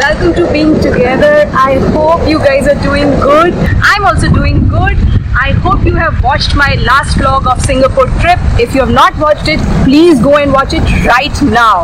welcome to Being Together. I hope you guys are doing good. I'm also doing good. I hope you have watched my last vlog of Singapore trip. If you have not watched it, please go and watch it right now.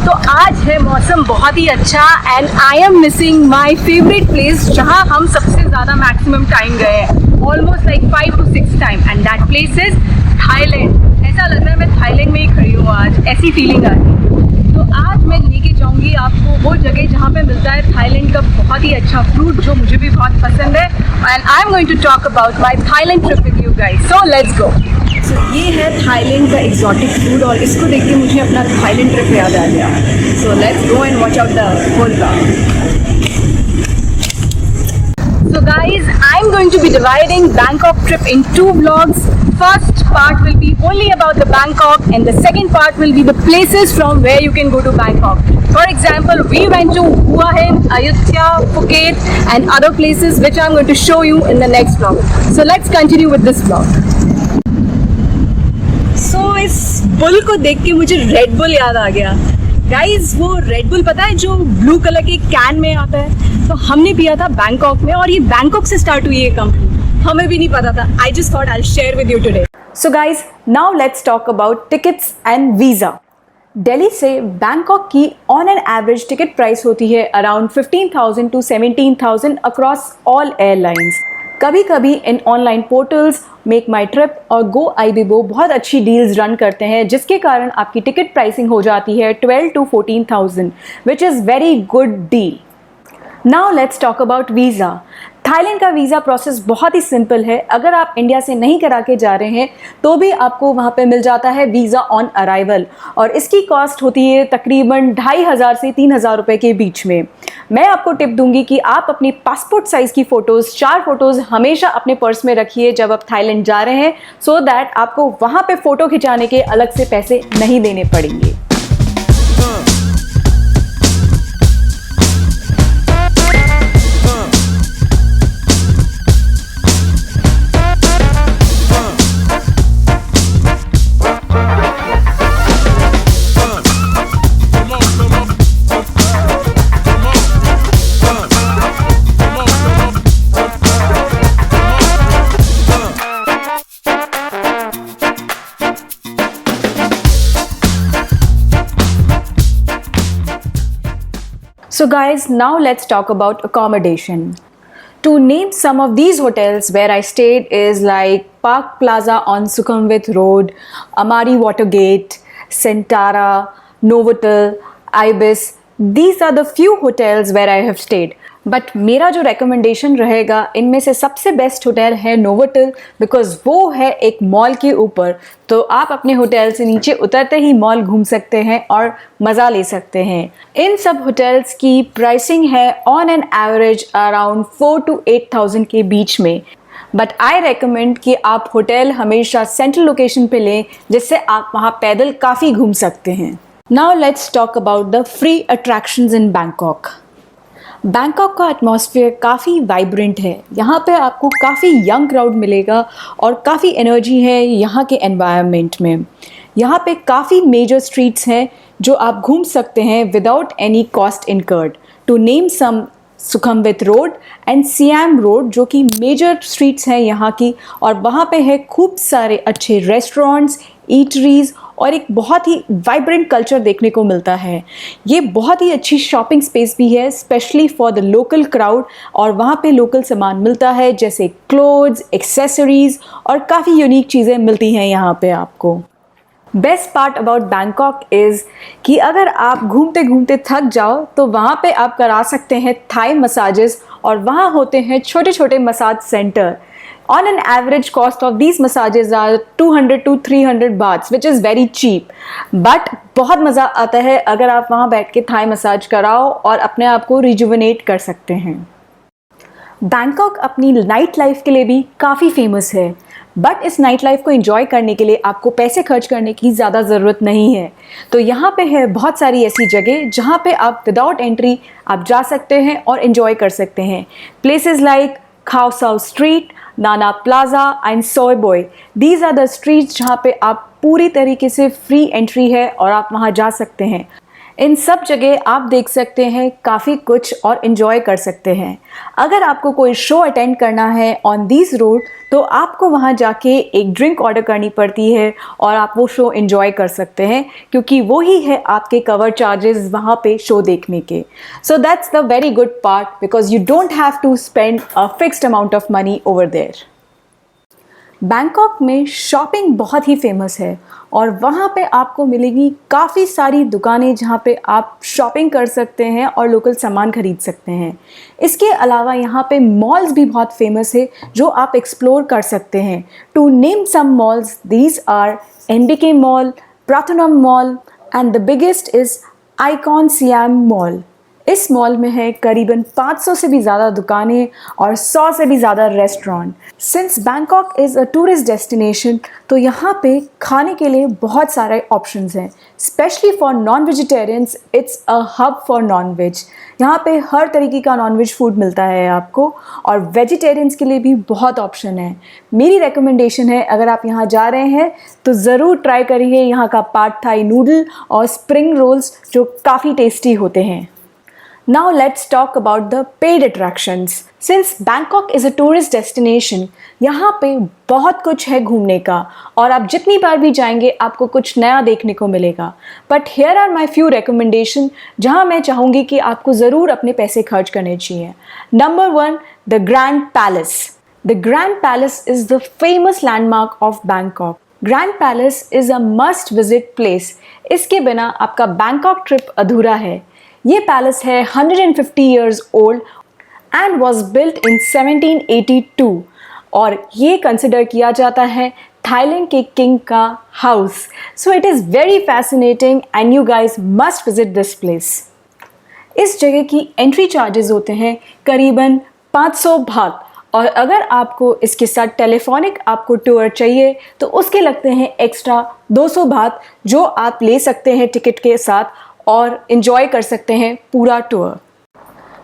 तो आज है मौसम बहुत ही अच्छा and I am missing my favourite place जहाँ हम सबसे ज़्यादा मैक्सिमम टाइम गए हैं, almost like 5 to 6 time, and that place is Thailand. ऐसा लग रहा है मैं थाईलैंड में ही खड़ी हूँ आज, ऐसी फीलिंग आ रही है। तो आज मैं लेके जाऊँगी आपको वो जगह जहाँ पे मिलता है थाईलैंड का बहुत ही अच्छा फ्रूट जो मुझे भी बहुत पसंद है, and I am going to talk about my Thailand trip with you guys. So let's go. So ये है थाईलैंड का एग्जॉटिक फूड और इसको देख के मुझे अपना थाईलैंड ट्रिप याद आ गया। So let's go and watch out the whole vlog. So guys, I'm going to be dividing Bangkok trip in 2 vlogs. First part will be only about the Bangkok and the second part will be the places from where you can go to Bangkok. For example, we went to Hua Hin, Ayutthaya, Phuket and other places which I'm going to show you in the next vlog. So let's continue with this vlog. So इस bull को देख के मुझे red bull याद आ गया। Guys वो red bull पता है जो ब्लू कलर के कैन में आता है, तो हमने पिया था बैंकॉक में और ये बैंकॉक से स्टार्ट हुई है कंपनी, हमें भी नहीं पता था। I just thought I will share with you today. So guys now let's talk about tickets and visa. Delhi से बैंकॉक की on an average ticket price होती है around 15,000 to 17,000 across all airlines. कभी कभी इन ऑनलाइन पोर्टल्स मेक माई trip और गो आईबीबो बहुत अच्छी deals run करते हैं, जिसके कारण आपकी टिकट प्राइसिंग हो जाती है 12 to 14,000 which is very good deal. Now let's talk about visa. Thailand का वीज़ा प्रोसेस बहुत ही सिंपल है। अगर आप इंडिया से नहीं करा के जा रहे हैं तो भी आपको वहाँ पे मिल जाता है वीज़ा ऑन अराइवल और इसकी कॉस्ट होती है तकरीबन 2,500 से 3,000 रुपये के बीच में। मैं आपको टिप दूंगी कि आप अपनी पासपोर्ट साइज़ की फ़ोटोज़ 4 फोटोज़ हमेशा अपने पर्स में रखिए जब आप थाईलैंड जा रहे हैं, सो दैट आपको वहाँ पे फ़ोटो खिंचाने के अलग से पैसे नहीं देने पड़ेंगे। So guys, now let's talk about accommodation. To name some of these hotels where I stayed is like Park Plaza on Sukhumvit Road, Amari Watergate, Centara, Novotel, Ibis. These are the few hotels where I have stayed. But मेरा जो recommendation रहेगा इनमें से सबसे best hotel है Novotel, because वो है एक मॉल के ऊपर, तो आप अपने होटल से नीचे उतरते ही मॉल घूम सकते हैं और मज़ा ले सकते हैं। इन सब होटल्स की प्राइसिंग है on an average around 4 to 8,000 के बीच में, बट आई रेकमेंड कि आप होटल हमेशा सेंट्रल लोकेशन पे लें जिससे आप वहाँ पैदल काफ़ी घूम सकते हैं। Now let's talk about the free attractions in Bangkok. Bangkok का एटमॉस्फेयर काफ़ी वाइब्रेंट है। यहाँ पे आपको काफ़ी यंग क्राउड मिलेगा और काफ़ी एनर्जी है यहाँ के एनवायरनमेंट में। यहाँ पे काफ़ी मेजर स्ट्रीट्स हैं जो आप घूम सकते हैं without any cost incurred. To name some, Sukhumvit road and Siam road जो कि मेजर स्ट्रीट्स हैं यहाँ की, और वहाँ पे है खूब सारे अच्छे रेस्टोरेंट्स, ईटरीज और एक बहुत ही वाइब्रेंट कल्चर देखने को मिलता है। ये बहुत ही अच्छी शॉपिंग स्पेस भी है specially for the local crowd, और वहाँ पे लोकल सामान मिलता है जैसे क्लोथ्स, एक्सेसरीज़ और काफ़ी यूनिक चीज़ें मिलती हैं यहाँ पे आपको। Best part about Bangkok is कि अगर आप घूमते घूमते थक जाओ तो वहाँ पे आप करा सकते हैं थाई मसाजेस, और वहाँ होते हैं छोटे छोटे massage centre. On an average cost of these massages are 200 to 300 bahts, which is very cheap. But बहुत मज़ा आता है अगर आप वहाँ बैठ के थाई मसाज कराओ और अपने आप को रिजुविनेट कर सकते हैं। बैंकॉक अपनी नाइट लाइफ के लिए भी काफ़ी फेमस है, बट इस नाइट लाइफ को एंजॉय करने के लिए आपको पैसे खर्च करने की ज़्यादा ज़रूरत नहीं है। तो यहाँ पे है बहुत सारी ऐसी जगह जहाँ पे आप विदाउट एंट्री आप जा सकते हैं और एंजॉय कर सकते हैं। प्लेसेस लाइक खाओ San street, Nana Plaza and Soi Boy, these are the streets जहाँ पे आप पूरी तरीके से फ्री एंट्री है और आप वहाँ जा सकते हैं। इन सब जगह आप देख सकते हैं काफ़ी कुछ और इन्जॉय कर सकते हैं। अगर आपको कोई शो अटेंड करना है ऑन दीज रोड तो आपको वहाँ जाके एक ड्रिंक ऑर्डर करनी पड़ती है और आप वो शो इन्जॉय कर सकते हैं, क्योंकि वो ही है आपके कवर चार्जेस वहाँ पे शो देखने के। So that's the very good part, because you don't have to spend a fixed amount of money over there. Bangkok में शॉपिंग बहुत ही फेमस है और वहाँ पे आपको मिलेगी काफ़ी सारी दुकानें जहाँ पे आप शॉपिंग कर सकते हैं और लोकल सामान खरीद सकते हैं। इसके अलावा यहाँ पे मॉल्स भी बहुत फेमस है जो आप एक्सप्लोर कर सकते हैं। To name some malls, these are NBK mall, Pratunam mall and the biggest is Icon Siam mall. इस मॉल में है करीबन 500 से भी ज़्यादा दुकानें और 100 से भी ज़्यादा restaurant. Since Bangkok is a tourist destination तो यहाँ पे खाने के लिए बहुत सारे ऑप्शंस हैं। Specially for non vegetarians it's a hub for non veg. यहाँ पे हर तरीके का नॉन वेज फूड मिलता है आपको, और वेजिटेरियंस के लिए भी बहुत ऑप्शन है। मेरी रिकमेंडेशन है, अगर आप यहाँ जा रहे हैं तो ज़रूर ट्राई करिए यहाँ का पाड थाई नूडल और स्प्रिंग रोल्स जो काफ़ी टेस्टी होते हैं। Now let's talk about the paid attractions. Since Bangkok is a tourist destination, यहाँ पे बहुत कुछ है घूमने का और आप जितनी बार भी जाएंगे आपको कुछ नया देखने को मिलेगा। But here are my few recommendations जहाँ मैं चाहूँगी कि आपको ज़रूर अपने पैसे खर्च करने चाहिए। Number 1, the Grand Palace. The Grand Palace is the famous landmark of Bangkok. Grand Palace is a must visit place. इसके बिना आपका बैंकॉक ट्रिप अधूरा है। ये पैलेस है 150 years old and was built in 1782 और ये कंसिडर किया जाता है थाईलैंड के किंग का house. So it is very fascinating and you guys must visit this place. इस जगह की एंट्री चार्जेस होते हैं करीबन 500 बात, और अगर आपको इसके साथ टेलीफोनिक आपको टूर चाहिए तो उसके लगते हैं एक्स्ट्रा 200 बात, जो आप ले सकते हैं टिकट के साथ और इन्जॉय कर सकते हैं पूरा टूर।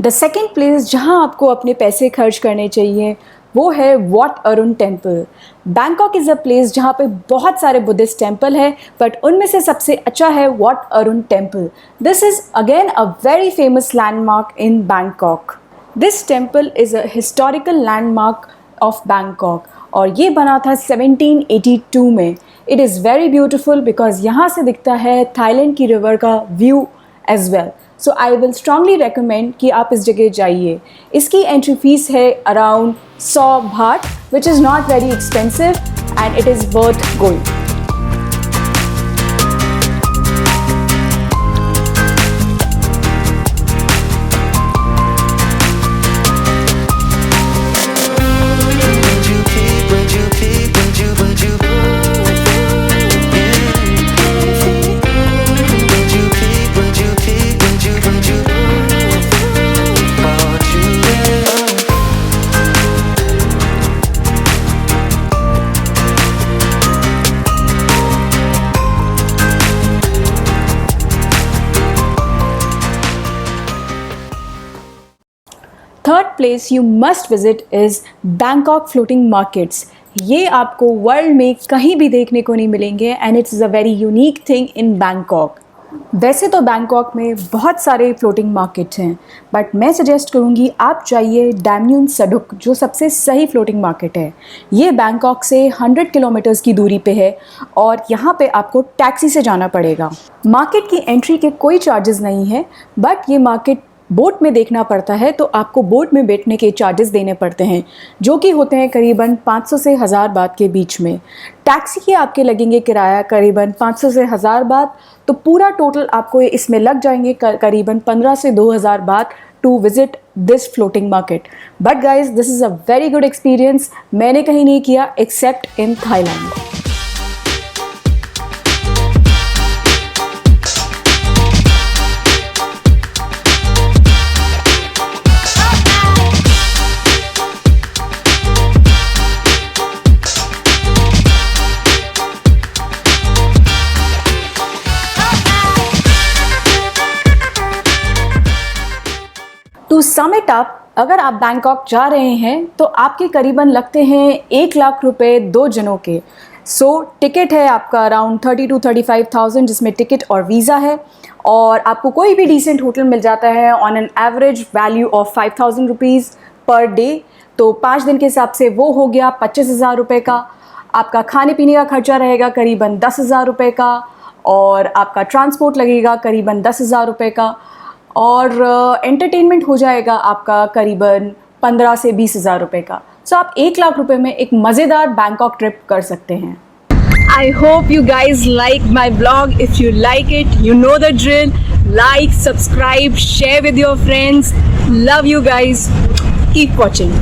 द सेकेंड प्लेस जहां आपको अपने पैसे खर्च करने चाहिए वो है Wat Arun temple. Bangkok is a place जहाँ पे बहुत सारे बुद्धिस्ट टेम्पल है, बट उनमें से सबसे अच्छा है Wat Arun temple. This is again a very famous landmark in Bangkok. This temple is a historical landmark of Bangkok और ये बना था 1782 में। It is very beautiful because यहाँ से दिखता है थाईलैंड की रिवर का view as well. So I will strongly recommend कि आप इस जगह जाइए। इसकी एंट्री फीस है अराउंड 100 बात, which is not very expensive and it is worth going. Third place you must visit is Bangkok floating markets. ये आपको वर्ल्ड में कहीं भी देखने को नहीं मिलेंगे and it's a very unique thing in Bangkok. वैसे तो बैंकॉक में बहुत सारे फ्लोटिंग मार्केट्स हैं, बट मैं सजेस्ट करूँगी आप जाइए डैम न्यून सडुक, जो सबसे सही फ्लोटिंग मार्केट है। ये बैंकॉक से 100 किलोमीटर्स की दूरी पे है और यहाँ पे आपको टैक्सी से जाना पड़ेगा। मार्केट की एंट्री के कोई चार्जेस नहीं है, बट ये मार्केट बोट में देखना पड़ता है, तो आपको बोट में बैठने के चार्जेस देने पड़ते हैं, जो कि होते हैं करीबन 500 से 1000 बात के बीच में। टैक्सी के आपके लगेंगे किराया करीबन 500 से 1000 बात, तो पूरा टोटल आपको इसमें लग जाएंगे करीबन 15 से 2000 बात to visit this floating market. But guys, this is a very good experience. मैंने कहीं नहीं किया except in Thailand. To sum it up, अगर आप बैंकॉक जा रहे हैं तो आपके करीबन लगते हैं 1 लाख रुपए 2 जनों के। सो टिकट है आपका अराउंड 30 to 35,000, जिसमें टिकट और वीज़ा है, और आपको कोई भी डिसेंट होटल मिल जाता है on an average value of 5,000 rupees per day. तो 5 दिन के हिसाब से वो हो गया 25,000 रुपये का। आपका खाने पीने का खर्चा रहेगा करीबन 10,000 रुपये का, और आपका ट्रांसपोर्ट लगेगा करीबन 10,000 रुपये का, और एंटरटेनमेंट हो जाएगा आपका करीबन 15 से 20,000 रुपये का। सो आप 1 लाख रुपए में एक मज़ेदार बैंकॉक ट्रिप कर सकते हैं। I hope you guys like my vlog. If you like it, you know the drill. Like, subscribe, share with your friends. Love you guys. Keep watching.